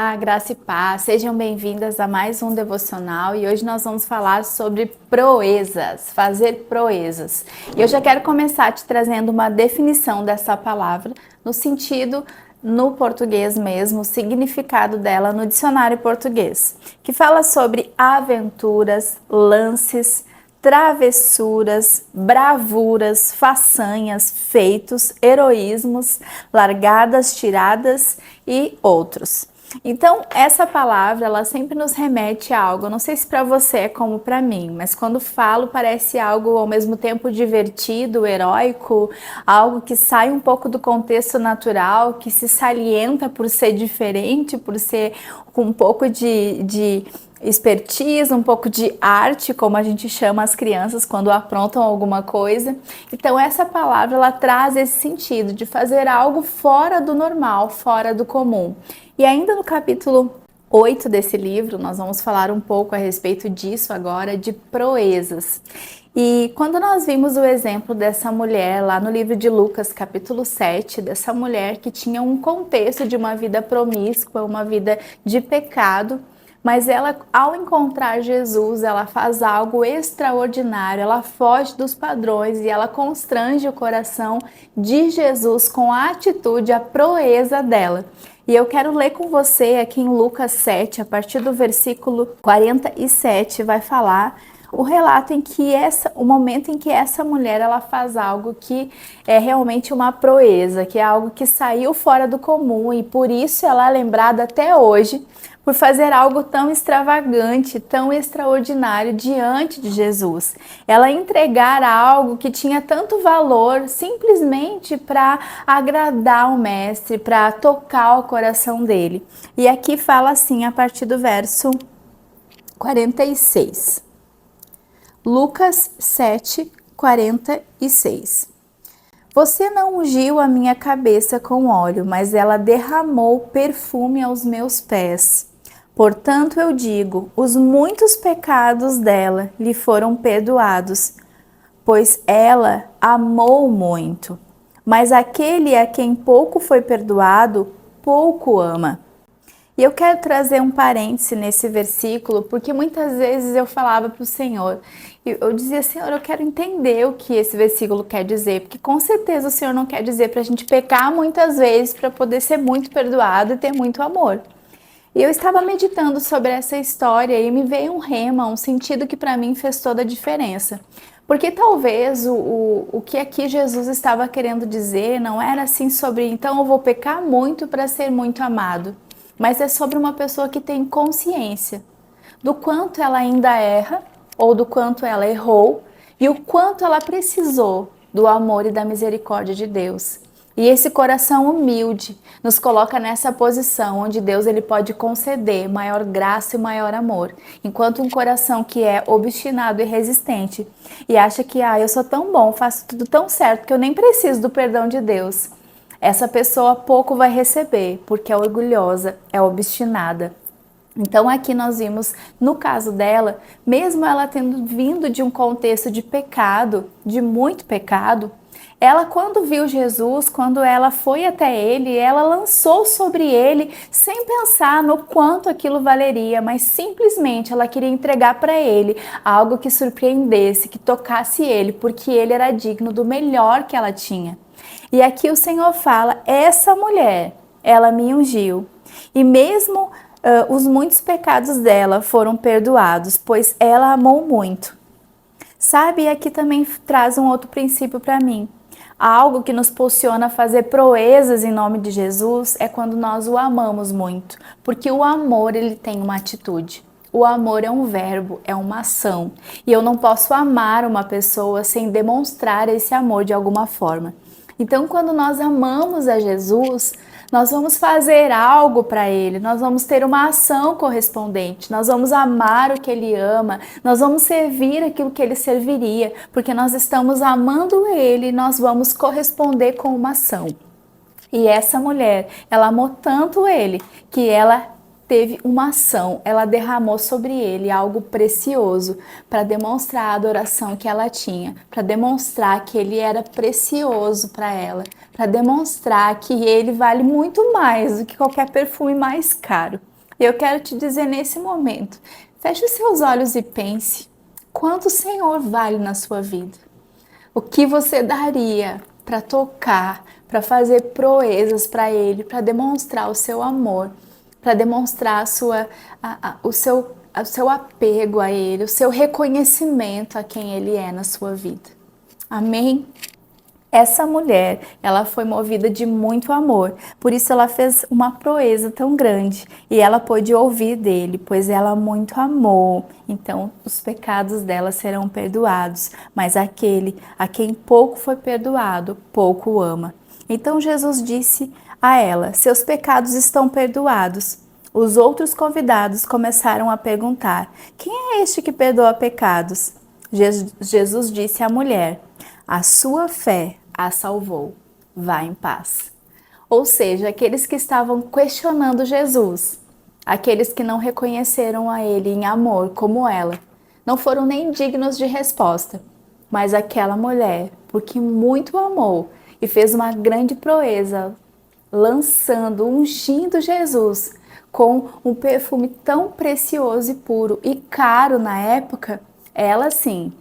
Olá, graça e paz, sejam bem-vindas a mais um devocional e hoje nós vamos falar sobre proezas, fazer proezas. E eu já quero começar te trazendo uma definição dessa palavra no sentido no português mesmo, o significado dela no dicionário português, que fala sobre aventuras, lances, travessuras, bravuras, façanhas, feitos, heroísmos, largadas, tiradas e outros. Então, essa palavra, ela sempre nos remete a algo. Eu não sei se para você é como para mim, mas quando falo parece algo ao mesmo tempo divertido, heróico, algo que sai um pouco do contexto natural, que se salienta por ser diferente, por ser com um pouco de expertise, um pouco de arte, como a gente chama as crianças quando aprontam alguma coisa. Então essa palavra, ela traz esse sentido de fazer algo fora do normal, fora do comum. E ainda no capítulo 8 desse livro, nós vamos falar um pouco a respeito disso agora, de proezas. E quando nós vimos o exemplo dessa mulher lá no livro de Lucas, capítulo 7, dessa mulher que tinha um contexto de uma vida promíscua, uma vida de pecado, mas ela, ao encontrar Jesus, ela faz algo extraordinário, ela foge dos padrões e ela constrange o coração de Jesus com a atitude, a proeza dela. E eu quero ler com você aqui em Lucas 7, a partir do versículo 47, vai falar o relato em que o momento em que essa mulher ela faz algo que é realmente uma proeza, que é algo que saiu fora do comum e por isso ela é lembrada até hoje por fazer algo tão extravagante, tão extraordinário diante de Jesus. Ela entregar algo que tinha tanto valor simplesmente para agradar o mestre, para tocar o coração dele. E aqui fala assim a partir do verso 46. Lucas 7, 46. Você não ungiu a minha cabeça com óleo, mas ela derramou perfume aos meus pés. Portanto, eu digo, os muitos pecados dela lhe foram perdoados, pois ela amou muito. Mas aquele a quem pouco foi perdoado, pouco ama. E eu quero trazer um parêntese nesse versículo, porque muitas vezes eu falava para o Senhor, eu dizia, Senhor, eu quero entender o que esse versículo quer dizer, porque com certeza o Senhor não quer dizer para a gente pecar muitas vezes para poder ser muito perdoado e ter muito amor. E eu estava meditando sobre essa história e me veio um rema, um sentido que para mim fez toda a diferença. Porque talvez o que aqui Jesus estava querendo dizer não era assim sobre, então eu vou pecar muito para ser muito amado, mas é sobre uma pessoa que tem consciência do quanto ela ainda erra ou do quanto ela errou e o quanto ela precisou do amor e da misericórdia de Deus. E esse coração humilde nos coloca nessa posição onde Deus ele pode conceder maior graça e maior amor. Enquanto um coração que é obstinado e resistente e acha que eu sou tão bom, faço tudo tão certo que eu nem preciso do perdão de Deus. Essa pessoa pouco vai receber porque é orgulhosa, é obstinada. Então aqui nós vimos, no caso dela, mesmo ela tendo vindo de um contexto de pecado, de muito pecado, ela quando viu Jesus, quando ela foi até ele, ela lançou sobre ele sem pensar no quanto aquilo valeria, mas simplesmente ela queria entregar para ele algo que surpreendesse, que tocasse ele, porque ele era digno do melhor que ela tinha. E aqui o Senhor fala, essa mulher, ela me ungiu, e mesmo os muitos pecados dela foram perdoados, pois ela amou muito. Sabe, e aqui também traz um outro princípio para mim. Algo que nos impulsiona a fazer proezas em nome de Jesus é quando nós o amamos muito, porque o amor ele tem uma atitude. O amor é um verbo, é uma ação, e eu não posso amar uma pessoa sem demonstrar esse amor de alguma forma. Então, quando nós amamos a Jesus, nós vamos fazer algo para Ele, nós vamos ter uma ação correspondente, nós vamos amar o que Ele ama, nós vamos servir aquilo que Ele serviria, porque nós estamos amando Ele, nós vamos corresponder com uma ação. E essa mulher, ela amou tanto Ele, que ela teve uma ação, ela derramou sobre ele algo precioso para demonstrar a adoração que ela tinha, para demonstrar que ele era precioso para ela, para demonstrar que ele vale muito mais do que qualquer perfume mais caro. E eu quero te dizer nesse momento, feche os seus olhos e pense, quanto o Senhor vale na sua vida? O que você daria para tocar, para fazer proezas para Ele, para demonstrar o seu amor, para demonstrar o seu apego a Ele, o seu reconhecimento a quem Ele é na sua vida? Amém? Essa mulher, ela foi movida de muito amor, por isso ela fez uma proeza tão grande e ela pôde ouvir dele, pois ela muito amou. Então, os pecados dela serão perdoados, mas aquele a quem pouco foi perdoado, pouco ama. Então, Jesus disse a ela: seus pecados estão perdoados. Os outros convidados começaram a perguntar: quem é este que perdoa pecados? Jesus disse à mulher: a sua fé a salvou. Vá em paz. Ou seja, aqueles que estavam questionando Jesus, aqueles que não reconheceram a Ele em amor como ela, não foram nem dignos de resposta. Mas aquela mulher, porque muito amou e fez uma grande proeza, lançando, ungindo Jesus com um perfume tão precioso e puro e caro na época, ela sim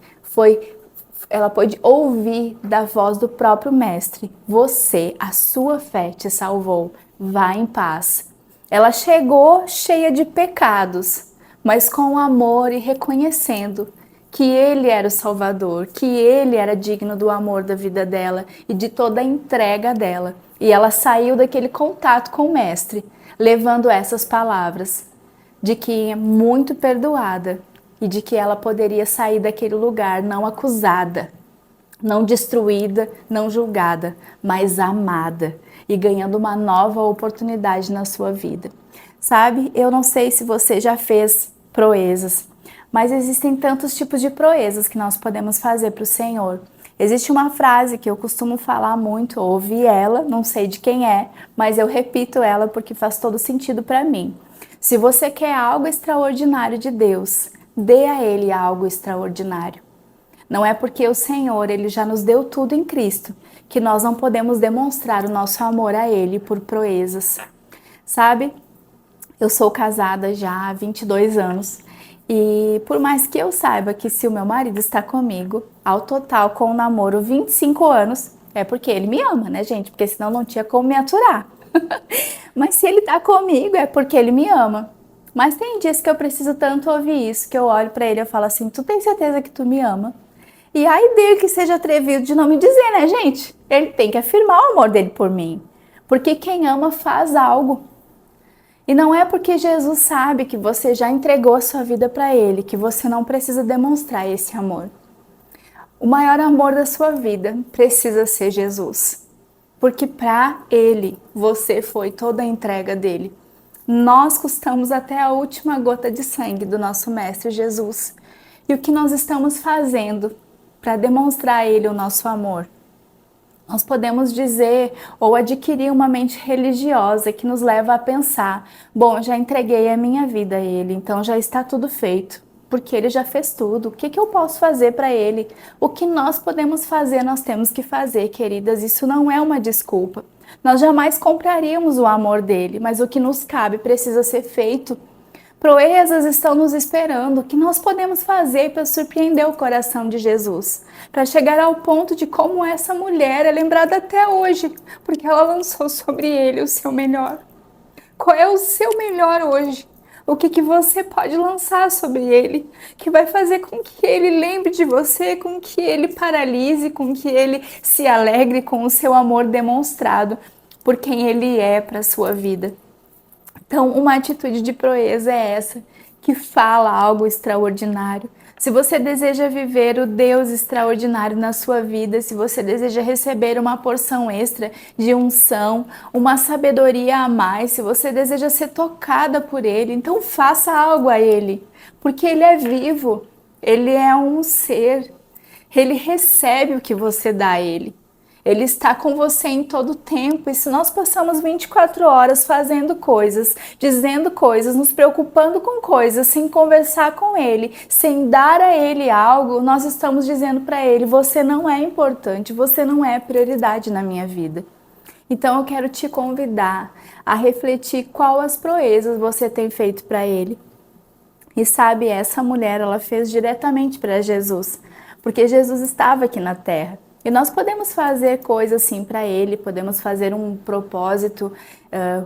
ela pôde ouvir da voz do próprio mestre: você, a sua fé te salvou, vá em paz. Ela chegou cheia de pecados, mas com amor e reconhecendo que ele era o Salvador, que ele era digno do amor da vida dela e de toda a entrega dela. E ela saiu daquele contato com o mestre, levando essas palavras de que é muito perdoada e de que ela poderia sair daquele lugar não acusada, não destruída, não julgada, mas amada e ganhando uma nova oportunidade na sua vida. Sabe, eu não sei se você já fez proezas, mas existem tantos tipos de proezas que nós podemos fazer para o Senhor. Existe uma frase que eu costumo falar muito, ouvi ela, não sei de quem é, mas eu repito ela porque faz todo sentido para mim. Se você quer algo extraordinário de Deus, dê a Ele algo extraordinário. Não é porque o Senhor, Ele já nos deu tudo em Cristo, que nós não podemos demonstrar o nosso amor a Ele por proezas. Sabe, eu sou casada já há 22 anos e por mais que eu saiba que se o meu marido está comigo, ao total com o namoro 25 anos, é porque ele me ama, né, gente? Porque senão não tinha como me aturar. Mas se ele está comigo é porque ele me ama. Mas tem dias que eu preciso tanto ouvir isso, que eu olho para ele e falo assim: tu tem certeza que tu me ama? E aí dele que seja atrevido de não me dizer, né, gente? Ele tem que afirmar o amor dele por mim. Porque quem ama faz algo. E não é porque Jesus sabe que você já entregou a sua vida para Ele, que você não precisa demonstrar esse amor. O maior amor da sua vida precisa ser Jesus. Porque para Ele, você foi toda a entrega dele. Nós custamos até a última gota de sangue do nosso Mestre Jesus. E o que nós estamos fazendo para demonstrar a Ele o nosso amor? Nós podemos dizer ou adquirir uma mente religiosa que nos leva a pensar: bom, já entreguei a minha vida a Ele, então já está tudo feito, porque Ele já fez tudo. O que eu posso fazer para Ele? O que nós podemos fazer, nós temos que fazer, queridas. Isso não é uma desculpa. Nós jamais compraríamos o amor dele, mas o que nos cabe precisa ser feito. Proezas estão nos esperando. O que nós podemos fazer para surpreender o coração de Jesus? Para chegar ao ponto de como essa mulher é lembrada até hoje, porque ela lançou sobre ele o seu melhor. Qual é o seu melhor hoje? O que você pode lançar sobre ele, que vai fazer com que ele lembre de você, com que ele paralise, com que ele se alegre com o seu amor demonstrado por quem ele é para a sua vida. Então, uma atitude de proeza é essa, que fala algo extraordinário. Se você deseja viver o Deus extraordinário na sua vida, se você deseja receber uma porção extra de unção, uma sabedoria a mais, se você deseja ser tocada por Ele, então faça algo a Ele, porque Ele é vivo, Ele é um ser, Ele recebe o que você dá a Ele. Ele está com você em todo o tempo. E se nós passamos 24 horas fazendo coisas, dizendo coisas, nos preocupando com coisas, sem conversar com Ele, sem dar a Ele algo, nós estamos dizendo para Ele: você não é importante, você não é prioridade na minha vida. Então eu quero te convidar a refletir qual as proezas você tem feito para Ele. E sabe, essa mulher, ela fez diretamente para Jesus, porque Jesus estava aqui na terra. E nós podemos fazer coisas assim para Ele, podemos fazer um propósito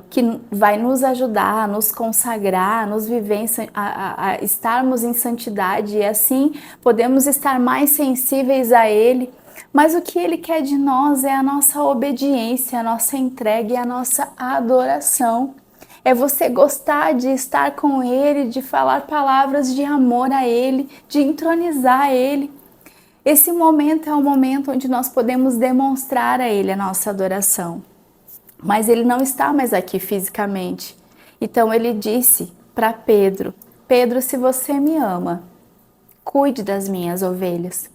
que vai nos ajudar, a nos consagrar, a nos viver, a estarmos em santidade e assim podemos estar mais sensíveis a Ele. Mas o que Ele quer de nós é a nossa obediência, a nossa entrega e a nossa adoração. É você gostar de estar com Ele, de falar palavras de amor a Ele, de entronizar Ele. Esse momento é o momento onde nós podemos demonstrar a Ele a nossa adoração. Mas Ele não está mais aqui fisicamente. Então Ele disse para Pedro: Pedro, se você me ama, cuide das minhas ovelhas.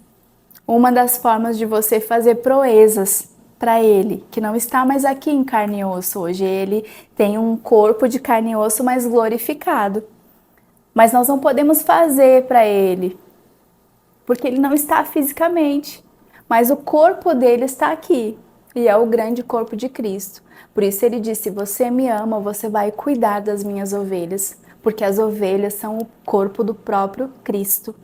Uma das formas de você fazer proezas para Ele, que não está mais aqui em carne e osso. Hoje Ele tem um corpo de carne e osso mais glorificado. Mas nós não podemos fazer para Ele, porque Ele não está fisicamente. Mas o corpo dele está aqui, e é o grande corpo de Cristo. Por isso Ele disse: se você me ama, você vai cuidar das minhas ovelhas, porque as ovelhas são o corpo do próprio Cristo.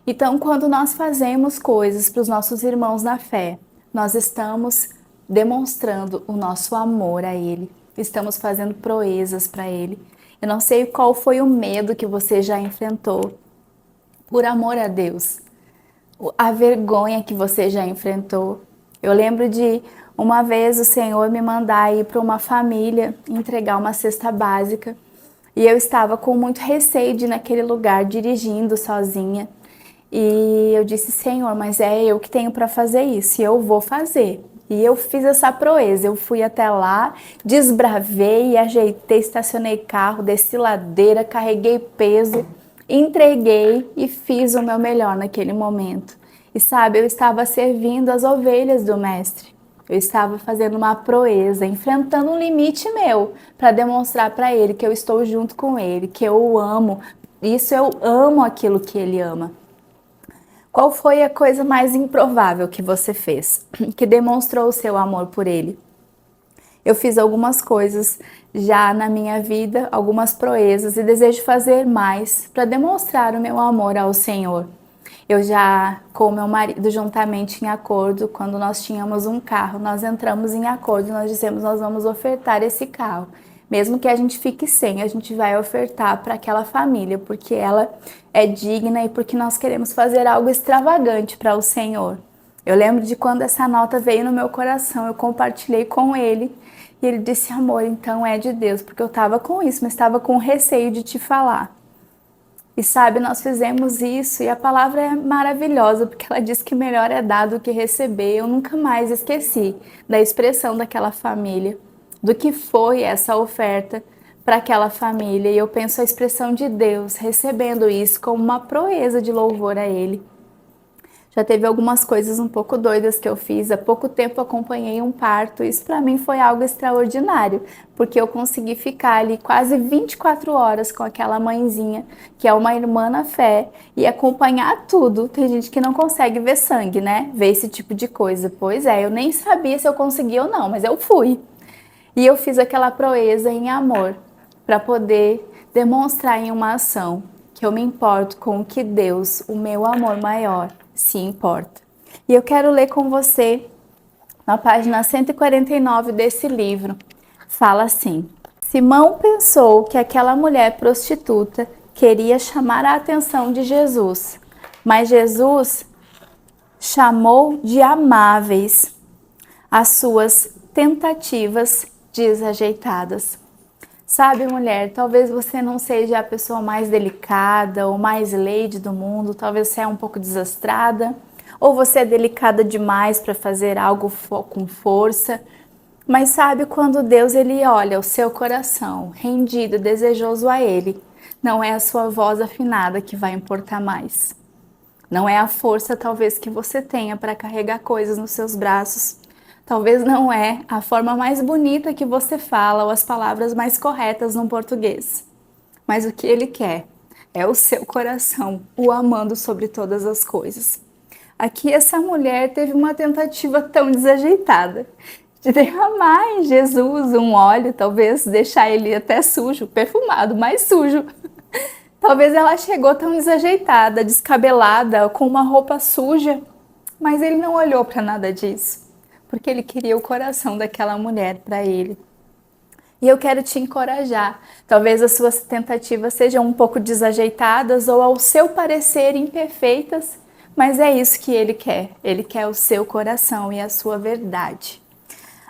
Então, quando nós fazemos coisas para os nossos irmãos na fé, nós estamos demonstrando o nosso amor a Ele. Estamos fazendo proezas para Ele. Eu não sei qual foi o medo que você já enfrentou por amor a Deus. A vergonha que você já enfrentou. Eu lembro de uma vez o Senhor me mandar ir para uma família entregar uma cesta básica. E eu estava com muito receio de ir naquele lugar dirigindo sozinha. E eu disse: Senhor, mas é eu que tenho para fazer isso, e eu vou fazer. E eu fiz essa proeza, eu fui até lá, desbravei, ajeitei, estacionei carro, desci ladeira, carreguei peso, entreguei e fiz o meu melhor naquele momento. E sabe, eu estava servindo as ovelhas do Mestre. Eu estava fazendo uma proeza, enfrentando um limite meu, para demonstrar para Ele que eu estou junto com Ele, que eu o amo. Isso, eu amo aquilo que Ele ama. Qual foi a coisa mais improvável que você fez, que demonstrou o seu amor por Ele? Eu fiz algumas coisas já na minha vida, algumas proezas, e desejo fazer mais para demonstrar o meu amor ao Senhor. Eu já, com o meu marido, juntamente em acordo, quando nós tínhamos um carro, nós entramos em acordo e nós dissemos: nós vamos ofertar esse carro. Mesmo que a gente fique sem, a gente vai ofertar para aquela família, porque ela é digna e porque nós queremos fazer algo extravagante para o Senhor. Eu lembro de quando essa nota veio no meu coração, eu compartilhei com ele e ele disse: amor, então é de Deus, porque eu estava com isso, mas estava com receio de te falar. E sabe, nós fizemos isso e a palavra é maravilhosa, porque ela diz que melhor é dar do que receber. Eu nunca mais esqueci da expressão daquela família, do que foi essa oferta para aquela família. E eu penso a expressão de Deus recebendo isso como uma proeza de louvor a Ele. Já teve algumas coisas um pouco doidas que eu fiz. Há pouco tempo acompanhei um parto. Isso para mim foi algo extraordinário, porque eu consegui ficar ali quase 24 horas com aquela mãezinha, que é uma irmã na fé, e acompanhar tudo. Tem gente que não consegue ver sangue, né? Ver esse tipo de coisa. Pois é, eu nem sabia se eu conseguia ou não, mas eu fui. E eu fiz aquela proeza em amor, para poder demonstrar em uma ação que eu me importo com o que Deus, o meu amor maior, se importa. E eu quero ler com você na página 149 desse livro. Fala assim: Simão pensou que aquela mulher prostituta queria chamar a atenção de Jesus, mas Jesus chamou de amáveis as suas tentativas desajeitadas. Sabe, mulher, talvez você não seja a pessoa mais delicada ou mais lady do mundo, talvez você é um pouco desastrada, ou você é delicada demais para fazer algo com força. Mas sabe, quando Deus ele olha o seu coração rendido, desejoso a Ele, não é a sua voz afinada que vai importar mais. Não é a força talvez que você tenha para carregar coisas nos seus braços. Talvez não é a forma mais bonita que você fala ou as palavras mais corretas no português. Mas o que Ele quer é o seu coração, o amando sobre todas as coisas. Aqui essa mulher teve uma tentativa tão desajeitada de derramar em Jesus um óleo, talvez deixar ele até sujo, perfumado, mais sujo. Talvez ela chegou tão desajeitada, descabelada, com uma roupa suja, mas ele não olhou para nada disso, porque ele queria o coração daquela mulher para ele. E eu quero te encorajar. Talvez as suas tentativas sejam um pouco desajeitadas ou ao seu parecer imperfeitas, mas é isso que ele quer. Ele quer o seu coração e a sua verdade.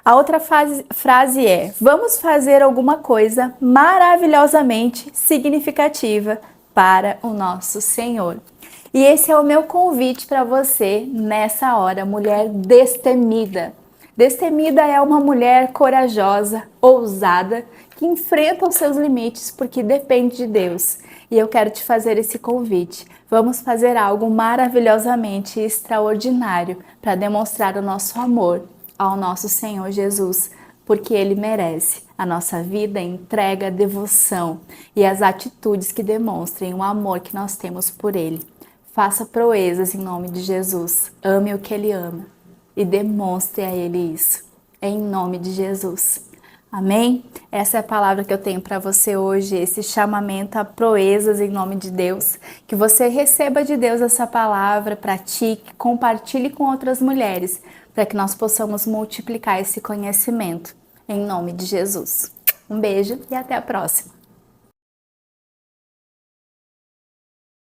A outra frase é: vamos fazer alguma coisa maravilhosamente significativa para o nosso Senhor. E esse é o meu convite para você nessa hora, mulher destemida. Destemida é uma mulher corajosa, ousada, que enfrenta os seus limites porque depende de Deus. E eu quero te fazer esse convite. Vamos fazer algo maravilhosamente extraordinário para demonstrar o nosso amor ao nosso Senhor Jesus, porque Ele merece a nossa vida, entrega, devoção e as atitudes que demonstrem o amor que nós temos por Ele. Faça proezas em nome de Jesus. Ame o que Ele ama e demonstre a Ele isso, em nome de Jesus. Amém? Essa é a palavra que eu tenho para você hoje, esse chamamento a proezas em nome de Deus. Que você receba de Deus essa palavra, pratique, compartilhe com outras mulheres, para que nós possamos multiplicar esse conhecimento, em nome de Jesus. Um beijo e até a próxima!